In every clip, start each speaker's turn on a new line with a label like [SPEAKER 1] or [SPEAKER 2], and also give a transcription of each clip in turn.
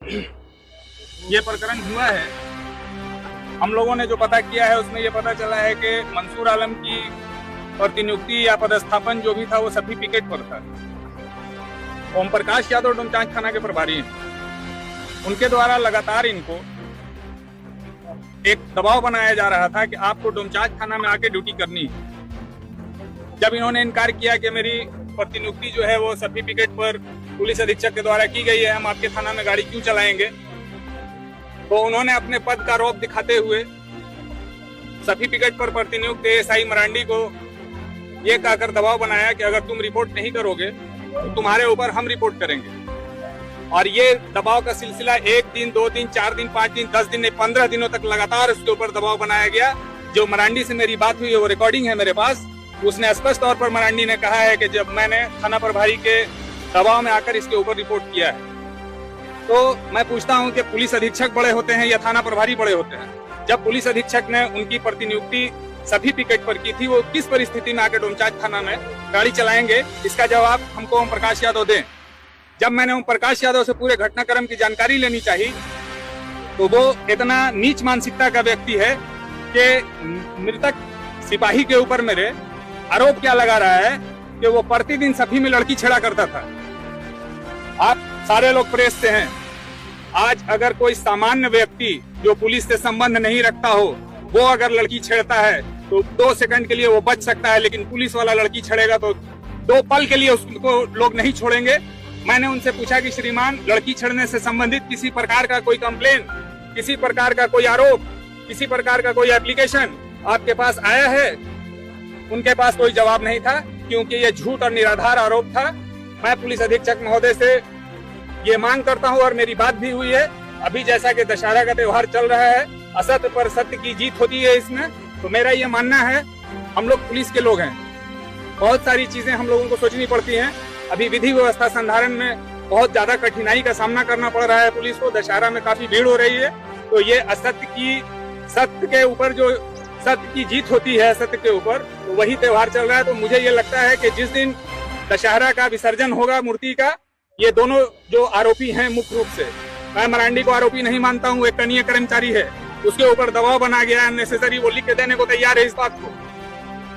[SPEAKER 1] ये प्रकरण हुआ है, हम लोगों ने जो पता किया है उसमें ये पता चला है कि मंसूर आलम की प्रतिनियुक्ति या पदस्थापन जो भी था वो सभी पिकेट पर था। ओम प्रकाश यादव डोमचांच थाना के प्रभारी हैं, उनके द्वारा लगातार इनको एक दबाव बनाया जा रहा था कि आपको डोमचांच थाना में आके ड्यूटी करनी है। जब इन्होंने इनकार किया कि मेरी प्रतिनियुक्ति जो है वो सभी पिकेट पर पुलिस अधीक्षक के द्वारा की गई है, हम आपके थाना में गाड़ी क्यों चलाएंगे, तो उन्होंने अपने पद का रौब दिखाते हुए सभी पिकेट पर प्रतिनियुक्त एएसआई मरांडी को ये कहकर दबाव बनाया कि अगर तुम रिपोर्ट नहीं करोगे तो तुम्हारे ऊपर हम रिपोर्ट करेंगे। और ये दबाव का सिलसिला 1 दिन, 2 दिन, 4 दिन, 5 दिन, 10 दिन, 15 दिनों तक लगातार उसके ऊपर दबाव बनाया गया। जो मरांडी से मेरी बात हुई वो रिकॉर्डिंग है मेरे पास। उसने स्पष्ट तौर पर मरांडी ने कहा है कि जब मैंने थाना प्रभारी के दबाव में आकर इसके ऊपर रिपोर्ट किया है, तो मैं पूछता हूं कि पुलिस अधीक्षक बड़े होते हैं या थाना प्रभारी बड़े होते हैं? जब पुलिस अधीक्षक ने उनकी प्रतिनियुक्ति सभी पिकेट पर की थी, वो किस परिस्थिति में आकर डोमचांच थाना में गाड़ी चलाएंगे, इसका जवाब हमको ओम प्रकाश यादव दें। जब मैंने ओम प्रकाश यादव से पूरे घटनाक्रम की जानकारी लेनी चाहिए तो वो इतना नीच मानसिकता का व्यक्ति है कि मृतक सिपाही के ऊपर मेरे आरोप क्या लगा रहा है कि वो प्रतिदिन सभी में लड़की छेड़ा करता था। आप सारे लोग प्रेस से हैं, आज अगर कोई सामान्य व्यक्ति जो पुलिस से संबंध नहीं रखता हो वो अगर लड़की छेड़ता है तो 2 सेकंड के लिए वो बच सकता है, लेकिन पुलिस वाला लड़की छेड़ेगा तो 2 पल के लिए उसको लोग नहीं छोड़ेंगे। मैंने उनसे पूछा कि श्रीमान, लड़की छेड़ने से संबंधित किसी प्रकार का कोई कंप्लेन, किसी प्रकार का कोई आरोप, किसी प्रकार का कोई एप्लीकेशन आपके पास आया है? उनके पास कोई जवाब नहीं था, क्योंकि ये झूठ और निराधार आरोप था। मैं पुलिस अधीक्षक महोदय से ये मांग करता हूं और मेरी बात भी हुई है, अभी जैसा कि दशहरा का त्योहार चल रहा है, असत्य पर सत्य की जीत होती है इसमें, तो मेरा ये मानना है, हम लोग पुलिस के लोग हैं, बहुत सारी चीजें हम लोगों को सोचनी पड़ती हैं। अभी विधि व्यवस्था संधारण में बहुत ज्यादा कठिनाई का सामना करना पड़ रहा है पुलिस को, दशहरा में काफी भीड़ हो रही है, तो ये सत्य के ऊपर जो सत्य की जीत होती है, सत्य के ऊपर, तो वही त्योहार चल रहा है। तो मुझे ये लगता है कि जिस दिन दशहरा का विसर्जन होगा मूर्ति का, ये दोनों जो आरोपी हैं, मुख्य रूप से मैं मरांडी को आरोपी नहीं मानता हूँ, एक कनीय कर्मचारी है, उसके ऊपर दबाव बना गया है अननेसेसरी, वो लिख के देने को तैयार है इस बात को।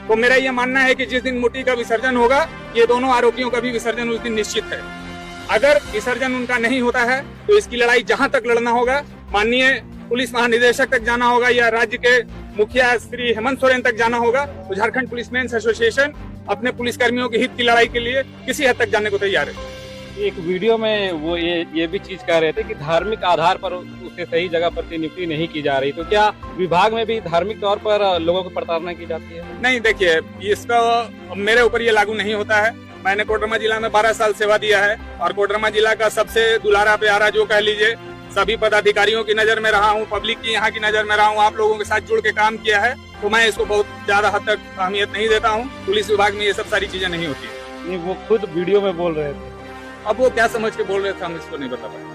[SPEAKER 1] तो मेरा ये मानना है कि जिस दिन मूर्ति का विसर्जन होगा, ये दोनों आरोपियों का भी विसर्जन उस दिन निश्चित है। अगर विसर्जन उनका नहीं होता है तो इसकी लड़ाई जहां तक लड़ना होगा, माननीय पुलिस महानिदेशक तक जाना होगा या राज्य के मुखिया श्री हेमंत सोरेन तक जाना होगा, तो झारखंड पुलिसमैन्स एसोसिएशन अपने पुलिसकर्मियों के हित की लड़ाई के लिए किसी हद तक जाने को तैयार है।
[SPEAKER 2] एक वीडियो में वो ये भी चीज कह रहे थे कि धार्मिक आधार पर उसे सही जगह पर नियुक्ति नहीं की जा रही, तो क्या विभाग में भी धार्मिक तौर पर लोगों को प्रताड़ना की जाती है?
[SPEAKER 1] नहीं, देखिए, इसका मेरे ऊपर ये लागू नहीं होता है। मैंने कोडरमा जिला में 12 साल सेवा दिया है और कोडरमा जिला का सबसे दुलारा प्यारा जो कह लीजिए, सभी पदाधिकारियों की नजर में रहा हूँ, पब्लिक की यहाँ की नजर में रहा हूँ, आप लोगों के साथ जुड़ के काम किया है, तो मैं इसको बहुत ज्यादा हद तक अहमियत नहीं देता हूँ। पुलिस विभाग में ये सब सारी चीजें नहीं होती है।
[SPEAKER 2] वो खुद वीडियो में बोल रहे थे,
[SPEAKER 1] अब वो क्या समझ के बोल रहे थे हम इसको नहीं बता पाए।